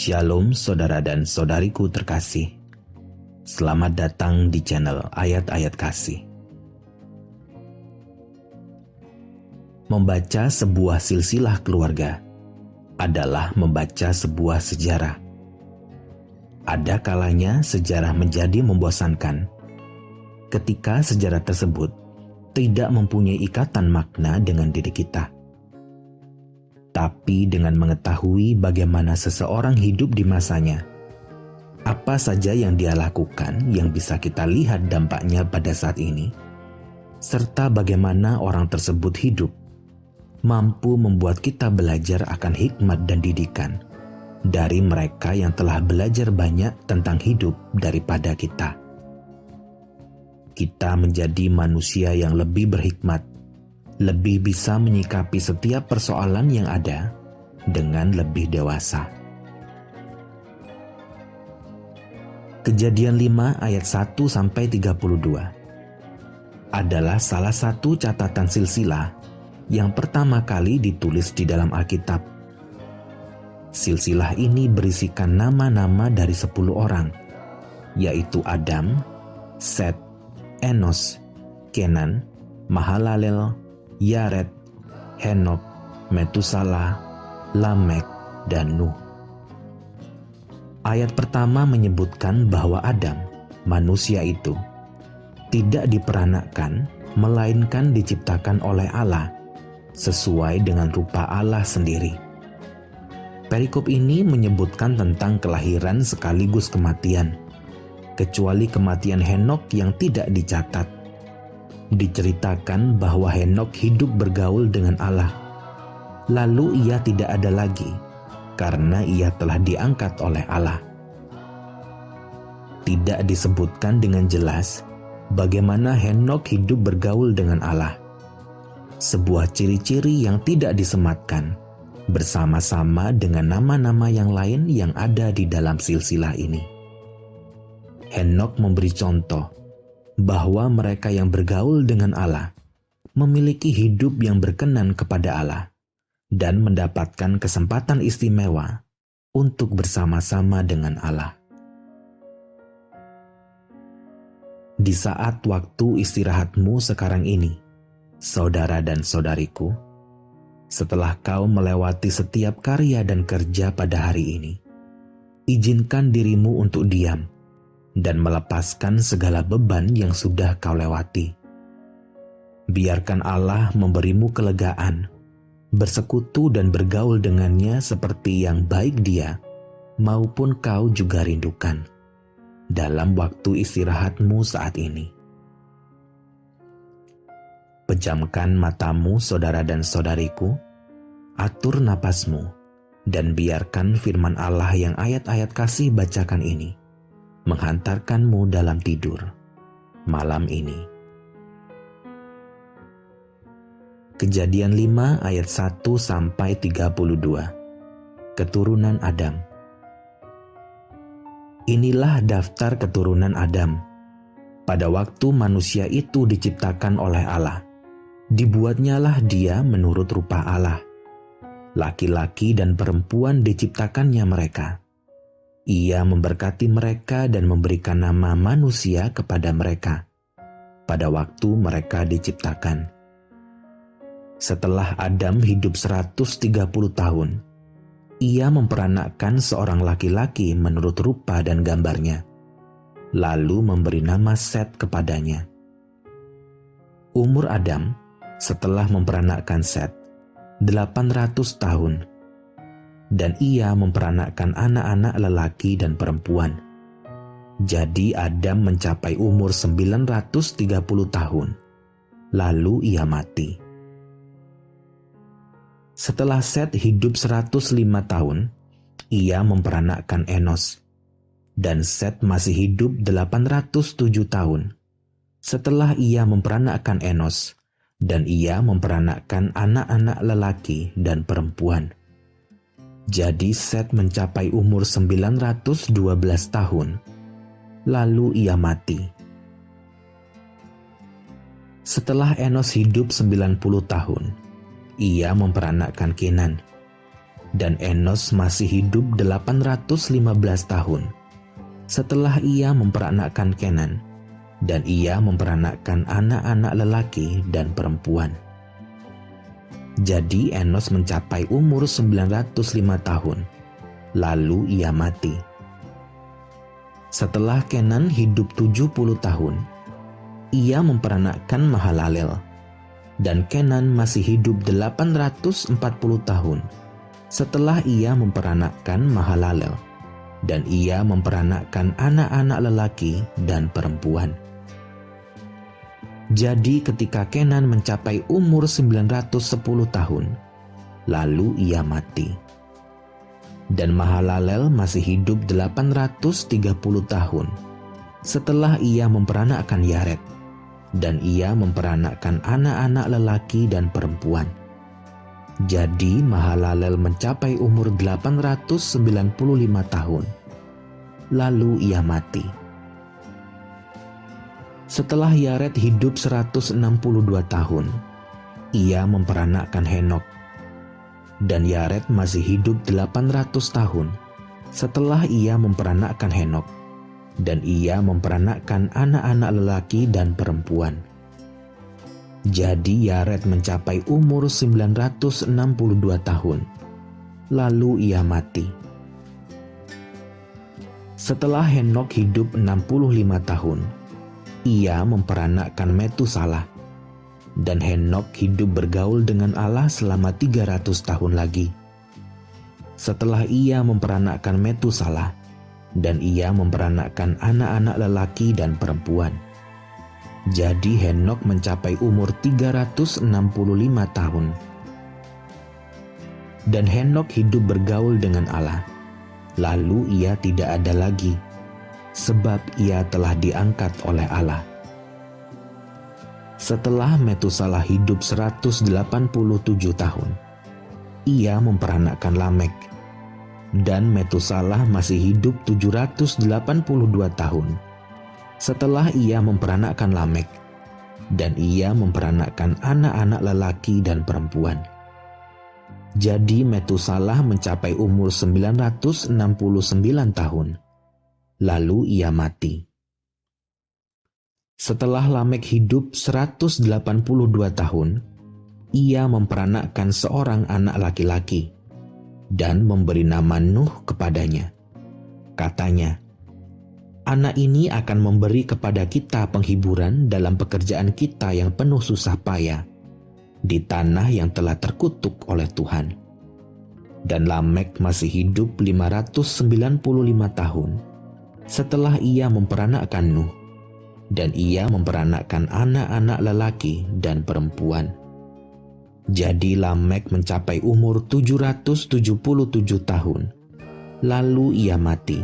Shalom saudara dan saudariku terkasih. Selamat datang di channel Ayat-Ayat Kasih. Membaca sebuah silsilah keluarga adalah membaca sebuah sejarah. Ada kalanya sejarah menjadi membosankan ketika sejarah tersebut tidak mempunyai ikatan makna dengan diri kita. Tapi dengan mengetahui bagaimana seseorang hidup di masanya, apa saja yang dia lakukan yang bisa kita lihat dampaknya pada saat ini, serta bagaimana orang tersebut hidup, mampu membuat kita belajar akan hikmat dan didikan dari mereka yang telah belajar banyak tentang hidup daripada kita. Kita menjadi manusia yang lebih berhikmat, lebih bisa menyikapi setiap persoalan yang ada dengan lebih dewasa. Kejadian 5 ayat 1-32 adalah salah satu catatan silsilah yang pertama kali ditulis di dalam Alkitab. Silsilah ini berisikan nama-nama dari 10 orang, yaitu Adam, Set, Enos, Kenan, Mahalalel, Yared, Henok, Metusala, Lamek, dan Nuh. Ayat pertama menyebutkan bahwa Adam, manusia itu, tidak diperanakkan, melainkan diciptakan oleh Allah, sesuai dengan rupa Allah sendiri. Perikop ini menyebutkan tentang kelahiran sekaligus kematian, kecuali kematian Henok yang tidak dicatat. Diceritakan bahwa Henok hidup bergaul dengan Allah, lalu ia tidak ada lagi karena ia telah diangkat oleh Allah. Tidak disebutkan dengan jelas bagaimana Henok hidup bergaul dengan Allah, sebuah ciri-ciri yang tidak disematkan bersama-sama dengan nama-nama yang lain yang ada di dalam silsilah ini. Henok memberi contoh bahwa mereka yang bergaul dengan Allah memiliki hidup yang berkenan kepada Allah dan mendapatkan kesempatan istimewa untuk bersama-sama dengan Allah. Di saat waktu istirahatmu sekarang ini, saudara dan saudariku, setelah kau melewati setiap karya dan kerja pada hari ini, izinkan dirimu untuk diam dan melepaskan segala beban yang sudah kau lewati. Biarkan Allah memberimu kelegaan, bersekutu dan bergaul dengannya seperti yang baik Dia maupun kau juga rindukan dalam waktu istirahatmu saat ini. Pejamkan matamu saudara dan saudariku, atur napasmu, dan biarkan firman Allah yang ayat-ayat kasih bacakan ini menghantarkanmu dalam tidur malam ini. Kejadian 5 ayat 1-32. Keturunan Adam. Inilah daftar keturunan Adam. Pada waktu manusia itu diciptakan oleh Allah, dibuatnyalah dia menurut rupa Allah. Laki-laki dan perempuan diciptakannya mereka. Ia memberkati mereka dan memberikan nama manusia kepada mereka pada waktu mereka diciptakan. Setelah Adam hidup 130 tahun, ia memperanakkan seorang laki-laki menurut rupa dan gambarnya, lalu memberi nama Set kepadanya. Umur Adam setelah memperanakkan Set 800 tahun, dan ia memperanakkan anak-anak lelaki dan perempuan. Jadi Adam mencapai umur 930 tahun, lalu ia mati. Setelah Set hidup 105 tahun, ia memperanakkan Enos, dan Set masih hidup 807 tahun. Setelah ia memperanakkan Enos, dan ia memperanakkan anak-anak lelaki dan perempuan. Jadi Set mencapai umur 912 tahun, lalu ia mati. Setelah Enos hidup 90 tahun, ia memperanakkan Kenan. Dan Enos masih hidup 815 tahun setelah ia memperanakkan Kenan, dan ia memperanakkan anak-anak lelaki dan perempuan. Jadi Enos mencapai umur 905 tahun, lalu ia mati. Setelah Kenan hidup 70 tahun, ia memperanakkan Mahalalel, dan Kenan masih hidup 840 tahun setelah ia memperanakkan Mahalalel, dan ia memperanakkan anak-anak lelaki dan perempuan. Jadi ketika Kenan mencapai umur 910 tahun, lalu ia mati. Dan Mahalalel masih hidup 830 tahun setelah ia memperanakkan Yared, dan ia memperanakkan anak-anak lelaki dan perempuan. Jadi Mahalalel mencapai umur 895 tahun, lalu ia mati. Setelah Yared hidup 162 tahun, ia memperanakkan Henok. Dan Yared masih hidup 800 tahun setelah ia memperanakkan Henok, dan ia memperanakkan anak-anak lelaki dan perempuan. Jadi Yared mencapai umur 962 tahun, lalu ia mati. Setelah Henok hidup 65 tahun, ia memperanakkan Metusalah, dan Henok hidup bergaul dengan Allah selama 300 tahun lagi. Setelah ia memperanakkan Metusalah, dan ia memperanakkan anak-anak lelaki dan perempuan. Jadi Henok mencapai umur 365 tahun. Dan Henok hidup bergaul dengan Allah. Lalu ia tidak ada lagi, sebab ia telah diangkat oleh Allah. Setelah Metusalah hidup 187 tahun, ia memperanakkan Lamek. Dan Metusalah masih hidup 782 tahun setelah ia memperanakkan Lamek, dan ia memperanakkan anak-anak lelaki dan perempuan. Jadi Metusalah mencapai umur 969 tahun, lalu ia mati. Setelah Lamek hidup 182 tahun, ia memperanakkan seorang anak laki-laki dan memberi nama Nuh kepadanya. Katanya, "Anak ini akan memberi kepada kita penghiburan dalam pekerjaan kita yang penuh susah payah di tanah yang telah terkutuk oleh Tuhan." Dan Lamek masih hidup 595 tahun setelah ia memperanakkan Nuh, dan ia memperanakkan anak-anak lelaki dan perempuan. Jadi Lamek mencapai umur 777 tahun, lalu ia mati.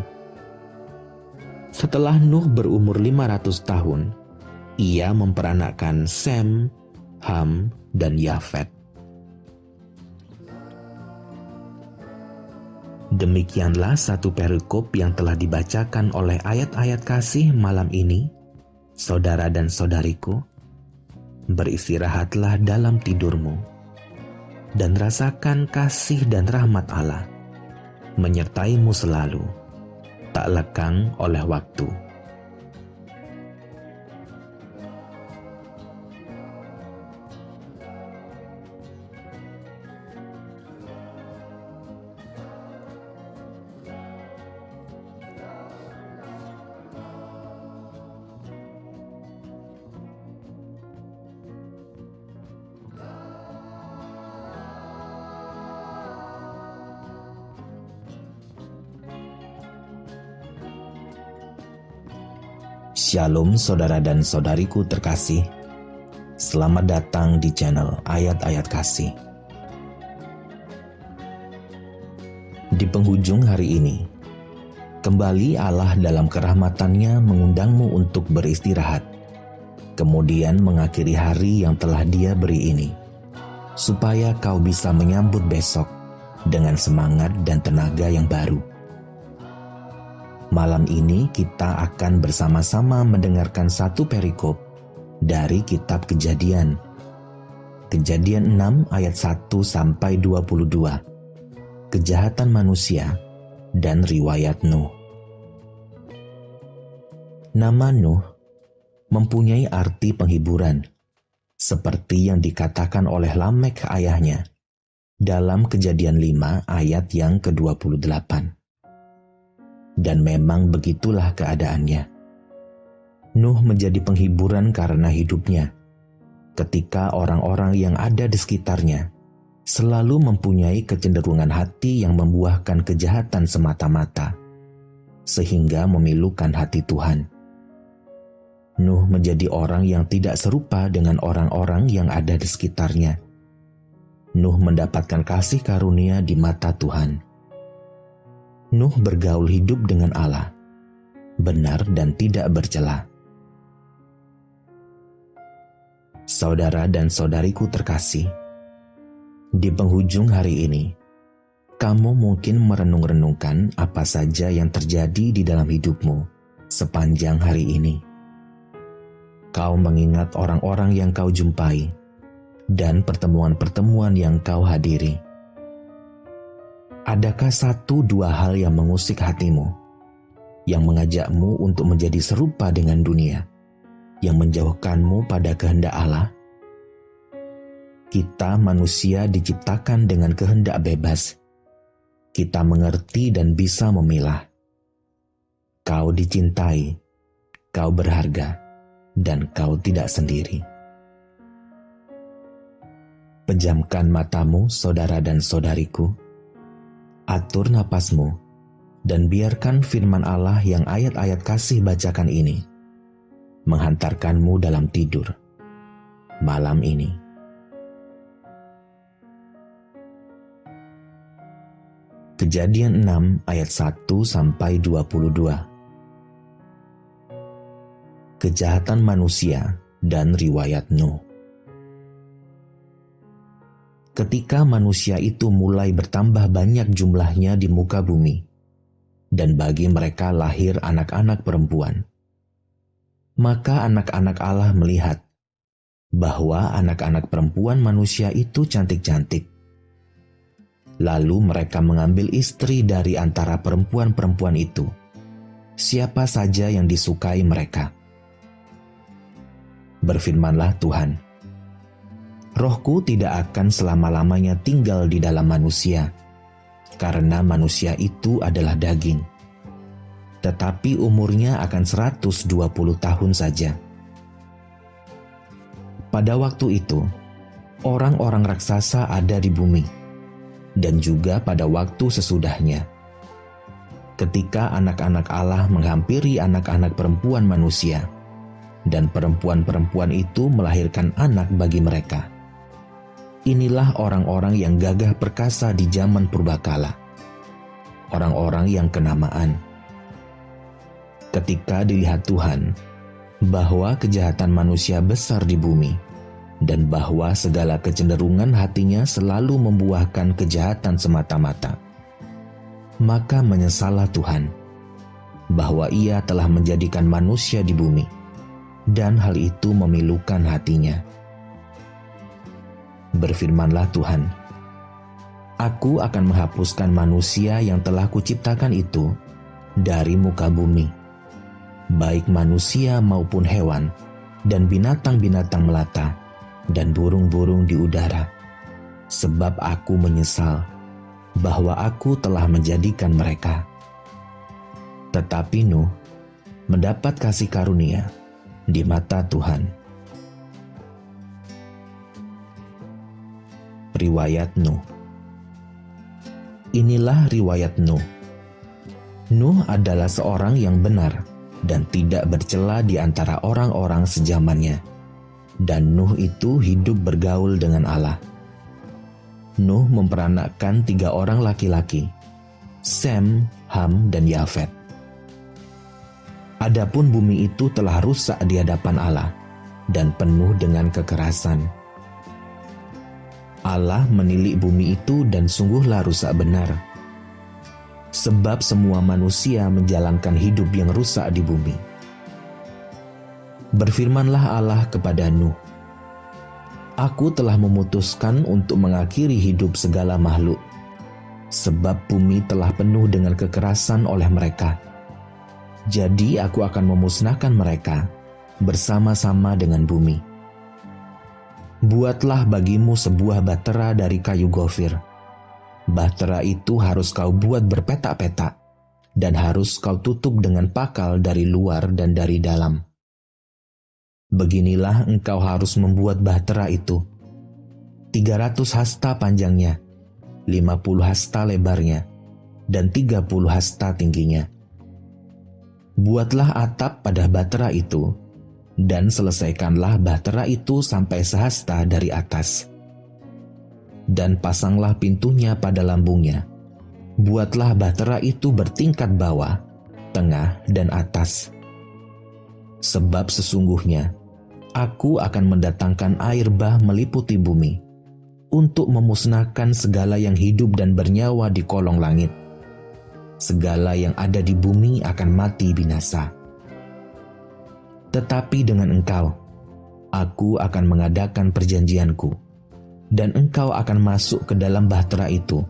Setelah Nuh berumur 500 tahun, ia memperanakkan Sem, Ham, dan Yafet. Demikianlah satu perikop yang telah dibacakan oleh ayat-ayat kasih malam ini. Saudara dan saudariku, beristirahatlah dalam tidurmu, dan rasakan kasih dan rahmat Allah menyertaimu selalu, tak lekang oleh waktu. Shalom saudara dan saudariku terkasih. Selamat datang di channel Ayat-Ayat Kasih. Di penghujung hari ini, kembali Allah dalam kerahmatannya mengundangmu untuk beristirahat, kemudian mengakhiri hari yang telah Dia beri ini, supaya kau bisa menyambut besok dengan semangat dan tenaga yang baru. Malam ini kita akan bersama-sama mendengarkan satu perikop dari kitab Kejadian. Kejadian 6 ayat 1 sampai 22. kejahatan manusia, dan riwayat Nuh. Nama Nuh mempunyai arti penghiburan, seperti yang dikatakan oleh Lamek ayahnya dalam Kejadian 5 ayat yang ke-28. Dan memang begitulah keadaannya. Nuh menjadi penghiburan karena hidupnya, ketika orang-orang yang ada di sekitarnya selalu mempunyai kecenderungan hati yang membuahkan kejahatan semata-mata, sehingga memilukan hati Tuhan. Nuh menjadi orang yang tidak serupa dengan orang-orang yang ada di sekitarnya. Nuh mendapatkan kasih karunia di mata Tuhan. Nuh bergaul hidup dengan Allah, benar dan tidak bercela. Saudara dan saudariku terkasih, di penghujung hari ini, kamu mungkin merenung-renungkan apa saja yang terjadi di dalam hidupmu sepanjang hari ini. Kau mengingat orang-orang yang kau jumpai dan pertemuan-pertemuan yang kau hadiri. Adakah satu dua hal yang mengusik hatimu, yang mengajakmu untuk menjadi serupa dengan dunia, yang menjauhkanmu pada kehendak Allah? Kita manusia diciptakan dengan kehendak bebas. Kita mengerti dan bisa memilah. Kau dicintai, kau berharga, dan kau tidak sendiri. Pejamkan matamu, saudara dan saudariku. Atur napasmu, dan biarkan firman Allah yang ayat-ayat kasih bacakan ini menghantarkanmu dalam tidur malam ini. Kejadian 6 ayat 1-22. Kejahatan manusia dan riwayat Nuh. Ketika manusia itu mulai bertambah banyak jumlahnya di muka bumi, dan bagi mereka lahir anak-anak perempuan, maka anak-anak Allah melihat bahwa anak-anak perempuan manusia itu cantik-cantik. Lalu mereka mengambil istri dari antara perempuan-perempuan itu, siapa saja yang disukai mereka. Berfirmanlah Tuhan, Rohku tidak akan selama-lamanya tinggal di dalam manusia, karena manusia itu adalah daging. Tetapi umurnya akan 120 tahun saja. Pada waktu itu, orang-orang raksasa ada di bumi, dan juga pada waktu sesudahnya. Ketika anak-anak Allah menghampiri anak-anak perempuan manusia, dan perempuan-perempuan itu melahirkan anak bagi mereka. Inilah orang-orang yang gagah perkasa di zaman purbakala, orang-orang yang kenamaan. Ketika dilihat Tuhan bahwa kejahatan manusia besar di bumi, dan bahwa segala kecenderungan hatinya selalu membuahkan kejahatan semata-mata, maka menyesallah Tuhan bahwa Ia telah menjadikan manusia di bumi, dan hal itu memilukan hatinya. Berfirmanlah Tuhan, Aku akan menghapuskan manusia yang telah kuciptakan itu dari muka bumi, baik manusia maupun hewan, dan binatang-binatang melata, dan burung-burung di udara, sebab aku menyesal bahwa aku telah menjadikan mereka. Tetapi Nuh mendapat kasih karunia di mata Tuhan. Riwayat Nuh. Inilah riwayat Nuh. Nuh adalah seorang yang benar dan tidak bercela di antara orang-orang sezamannya, dan Nuh itu hidup bergaul dengan Allah. Nuh memperanakkan 3 orang laki-laki, Sem, Ham, dan Yafet. Adapun bumi itu telah rusak di hadapan Allah dan penuh dengan kekerasan. Allah menilik bumi itu dan sungguhlah rusak benar, sebab semua manusia menjalankan hidup yang rusak di bumi. Berfirmanlah Allah kepada Nuh, Aku telah memutuskan untuk mengakhiri hidup segala makhluk, sebab bumi telah penuh dengan kekerasan oleh mereka. Jadi aku akan memusnahkan mereka bersama-sama dengan bumi. Buatlah bagimu sebuah bahtera dari kayu gofir. Bahtera itu harus kau buat berpetak-petak, dan harus kau tutup dengan pakal dari luar dan dari dalam. Beginilah engkau harus membuat bahtera itu. 300 hasta panjangnya, 50 hasta lebarnya, dan 30 hasta tingginya. Buatlah atap pada bahtera itu, dan selesaikanlah bahtera itu sampai sehasta dari atas. Dan pasanglah pintunya pada lambungnya. Buatlah bahtera itu bertingkat bawah, tengah, dan atas. Sebab sesungguhnya, aku akan mendatangkan air bah meliputi bumi, untuk memusnahkan segala yang hidup dan bernyawa di kolong langit. Segala yang ada di bumi akan mati binasa. Tetapi dengan engkau, aku akan mengadakan perjanjianku, dan engkau akan masuk ke dalam bahtera itu,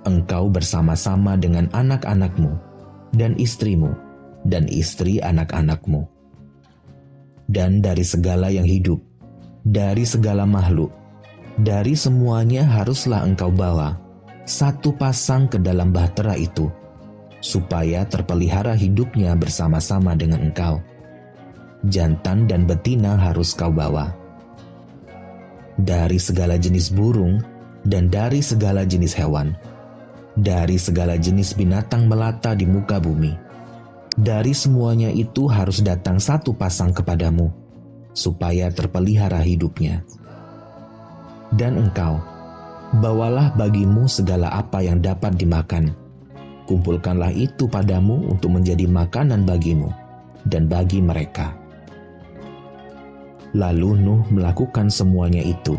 engkau bersama-sama dengan anak-anakmu, dan istrimu, dan istri anak-anakmu. Dan dari segala yang hidup, dari segala makhluk, dari semuanya haruslah engkau bawa satu pasang ke dalam bahtera itu, supaya terpelihara hidupnya bersama-sama dengan engkau. Jantan dan betina harus kau bawa. Dari segala jenis burung dan dari segala jenis hewan, dari segala jenis binatang melata di muka bumi, dari semuanya itu harus datang satu pasang kepadamu, supaya terpelihara hidupnya. Dan engkau, bawalah bagimu segala apa yang dapat dimakan. Kumpulkanlah itu padamu untuk menjadi makanan bagimu dan bagi mereka. Lalu Nuh melakukan semuanya itu,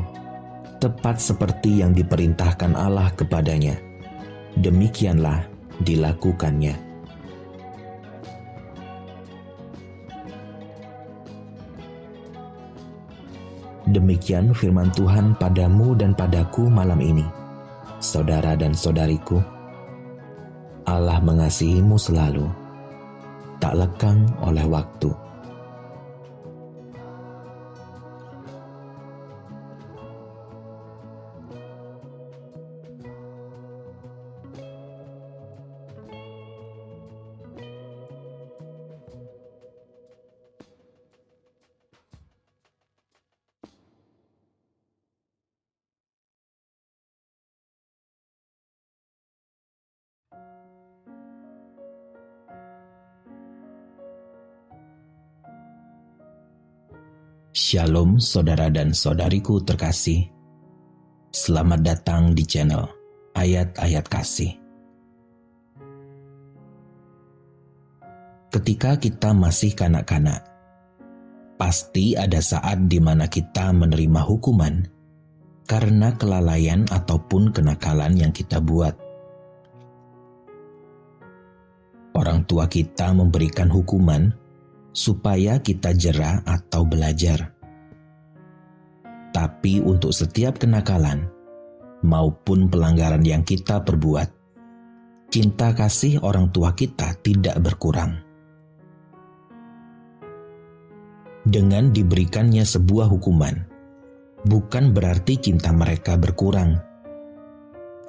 tepat seperti yang diperintahkan Allah kepadanya. Demikianlah dilakukannya. Demikian firman Tuhan padamu dan padaku malam ini, saudara dan saudariku. Allah mengasihimu selalu, tak lekang oleh waktu. Shalom saudara dan saudariku terkasih. Selamat datang di channel Ayat-Ayat Kasih. Ketika kita masih kanak-kanak, pasti ada saat di mana kita menerima hukuman karena kelalaian ataupun kenakalan yang kita buat. Orang tua kita memberikan hukuman supaya kita jera atau belajar. Tapi untuk setiap kenakalan maupun pelanggaran yang kita perbuat, cinta kasih orang tua kita tidak berkurang. Dengan diberikannya sebuah hukuman, bukan berarti cinta mereka berkurang.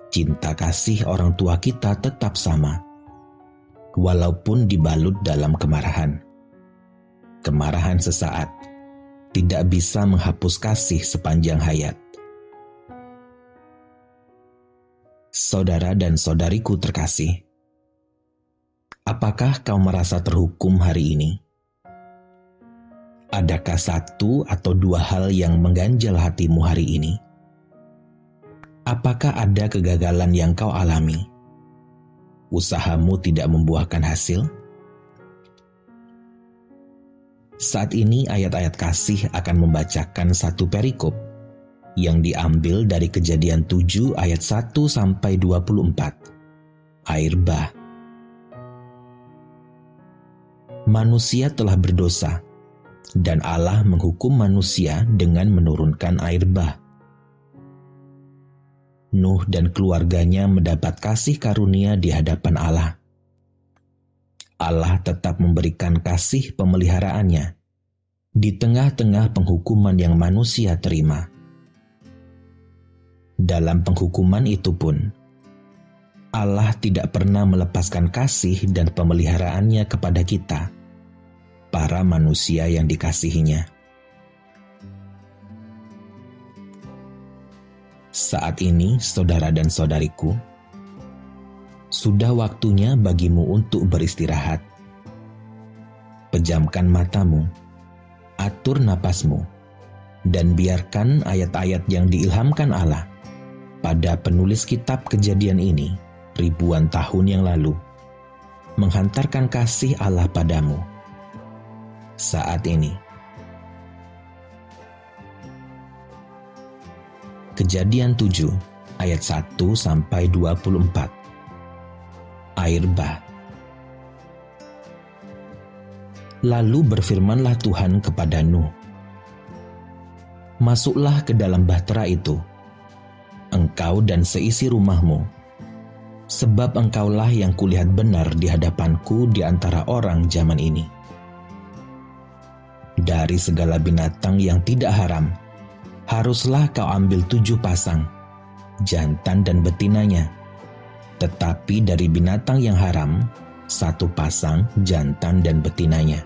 Cinta kasih orang tua kita tetap sama, walaupun dibalut dalam kemarahan. Kemarahan sesaat tidak bisa menghapus kasih sepanjang hayat. Saudara dan saudariku terkasih, apakah kau merasa terhukum hari ini? Adakah satu atau dua hal yang mengganjal hatimu hari ini? Apakah ada kegagalan yang kau alami? Usahamu tidak membuahkan hasil? Saat ini ayat-ayat kasih akan membacakan satu perikop yang diambil dari Kejadian 7 ayat 1 sampai 24. Air bah. Manusia telah berdosa, dan Allah menghukum manusia dengan menurunkan air bah. Nuh dan keluarganya mendapat kasih karunia di hadapan Allah. Allah tetap memberikan kasih pemeliharaannya di tengah-tengah penghukuman yang manusia terima. Dalam penghukuman itu pun, Allah tidak pernah melepaskan kasih dan pemeliharaannya kepada kita, para manusia yang dikasihinya. Saat ini, saudara dan saudariku, sudah waktunya bagimu untuk beristirahat. Pejamkan matamu, atur napasmu, dan biarkan ayat-ayat yang diilhamkan Allah pada penulis kitab Kejadian ini ribuan tahun yang lalu menghantarkan kasih Allah padamu saat ini. Kejadian 7 ayat 1-24. Air bah. Lalu berfirmanlah Tuhan kepada Nuh, "Masuklah ke dalam bahtera itu, engkau dan seisi rumahmu, sebab engkaulah yang kulihat benar di hadapanku di antara orang zaman ini. Dari segala binatang yang tidak haram, haruslah kau ambil 7 pasang, jantan dan betinanya. Tetapi dari binatang yang haram, 1 pasang, jantan dan betinanya.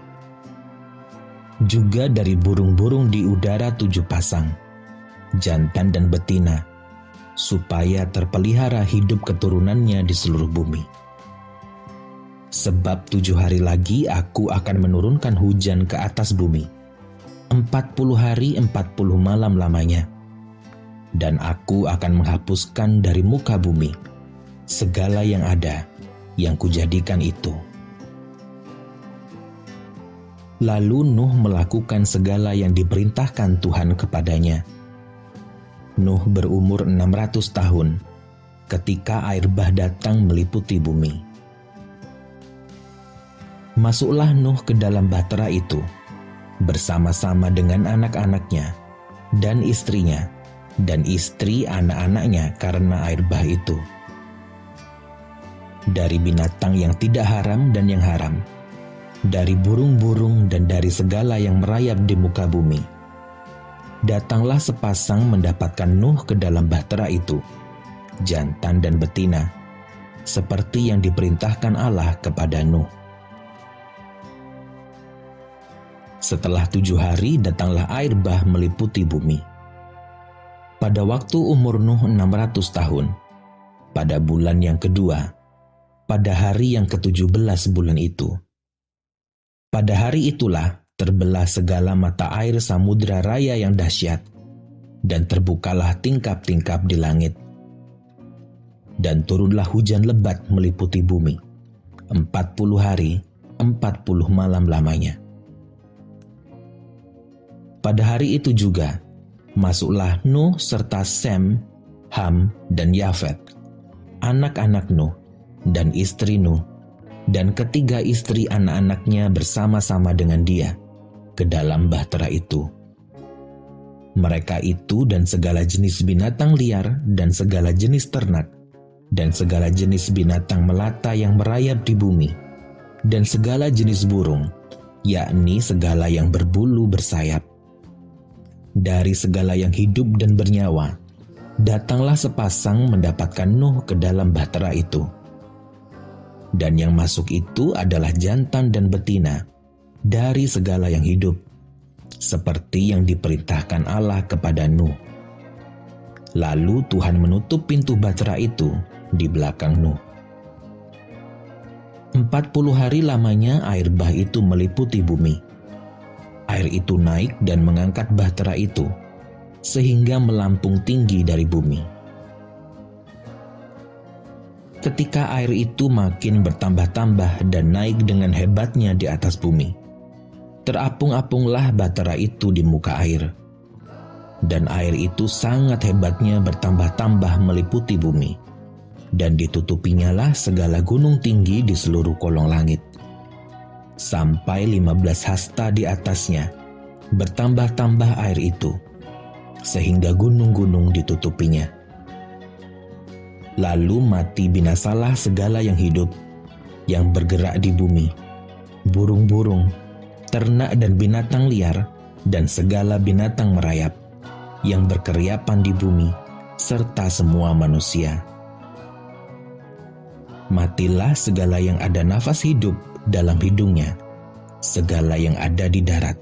Juga dari burung-burung di udara 7 pasang, jantan dan betina, supaya terpelihara hidup keturunannya di seluruh bumi. Sebab 7 hari lagi aku akan menurunkan hujan ke atas bumi, 40 hari 40 malam lamanya. Dan aku akan menghapuskan dari muka bumi segala yang ada yang kujadikan itu." Lalu Nuh melakukan segala yang diperintahkan Tuhan kepadanya. Nuh berumur 600 tahun ketika air bah datang meliputi bumi. Masuklah Nuh ke dalam bahtera itu bersama-sama dengan anak-anaknya dan istrinya dan istri anak-anaknya karena air bah itu. Dari binatang yang tidak haram dan yang haram, dari burung-burung dan dari segala yang merayap di muka bumi, datanglah sepasang mendapatkan Nuh ke dalam bahtera itu, jantan dan betina, seperti yang diperintahkan Allah kepada Nuh. Setelah 7 hari datanglah air bah meliputi bumi. Pada waktu umur Nuh 600 tahun, pada bulan yang kedua, pada hari yang ke-17 bulan itu. Pada hari itulah terbelah segala mata air samudra raya yang dahsyat, dan terbukalah tingkap-tingkap di langit. Dan turunlah hujan lebat meliputi bumi, 40 hari, 40 malam lamanya. Pada hari itu juga, masuklah Nuh serta Sem, Ham, dan Yafet, anak-anak Nuh, dan istri Nuh, dan ketiga istri anak-anaknya bersama-sama dengan dia ke dalam bahtera itu. Mereka itu dan segala jenis binatang liar dan segala jenis ternak dan segala jenis binatang melata yang merayap di bumi dan segala jenis burung, yakni segala yang berbulu bersayap. Dari segala yang hidup dan bernyawa, datanglah sepasang mendapatkan Nuh ke dalam bahtera itu. Dan yang masuk itu adalah jantan dan betina dari segala yang hidup, seperti yang diperintahkan Allah kepada Nuh. Lalu Tuhan menutup pintu bahtera itu di belakang Nuh. 40 hari lamanya air bah itu meliputi bumi. Air itu naik dan mengangkat bahtera itu, sehingga melampung tinggi dari bumi. Ketika air itu makin bertambah-tambah dan naik dengan hebatnya di atas bumi, terapung-apunglah bahtera itu di muka air. Dan air itu sangat hebatnya bertambah-tambah meliputi bumi, dan ditutupinya lah segala gunung tinggi di seluruh kolong langit. Sampai 15 hasta di atasnya, bertambah-tambah air itu, sehingga gunung-gunung ditutupinya. Lalu mati binasalah segala yang hidup, yang bergerak di bumi, burung-burung, ternak dan binatang liar, dan segala binatang merayap, yang berkeriapan di bumi, serta semua manusia. Matilah segala yang ada nafas hidup dalam hidungnya, segala yang ada di darat.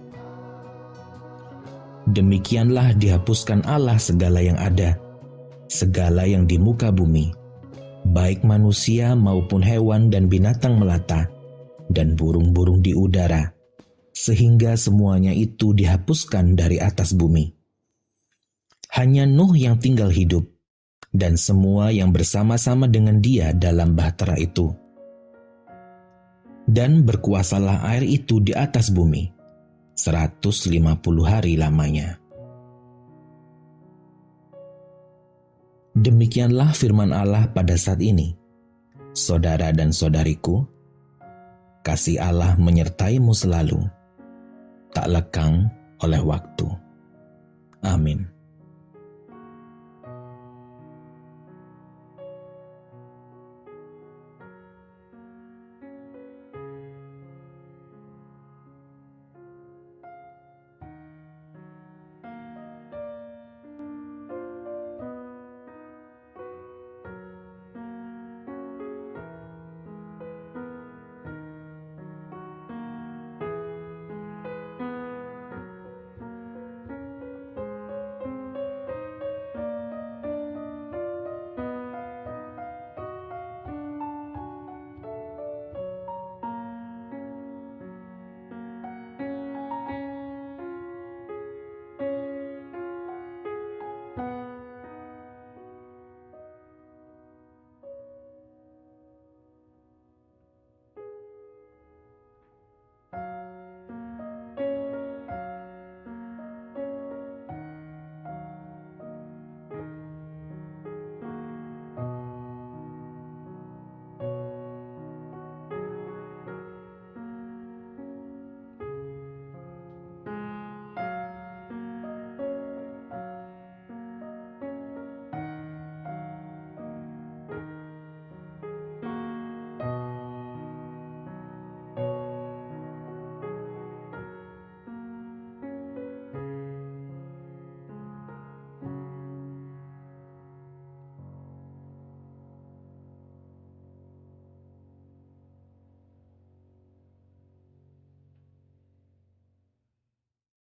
Demikianlah dihapuskan Allah segala yang ada, segala yang di muka bumi, baik manusia maupun hewan dan binatang melata, dan burung-burung di udara, sehingga semuanya itu dihapuskan dari atas bumi. Hanya Nuh yang tinggal hidup, dan semua yang bersama-sama dengan dia dalam bahtera itu. Dan berkuasalah air itu di atas bumi, 150 hari lamanya. Demikianlah firman Allah pada saat ini. Saudara dan saudariku, kasih Allah menyertaimu selalu, tak lekang oleh waktu. Amin.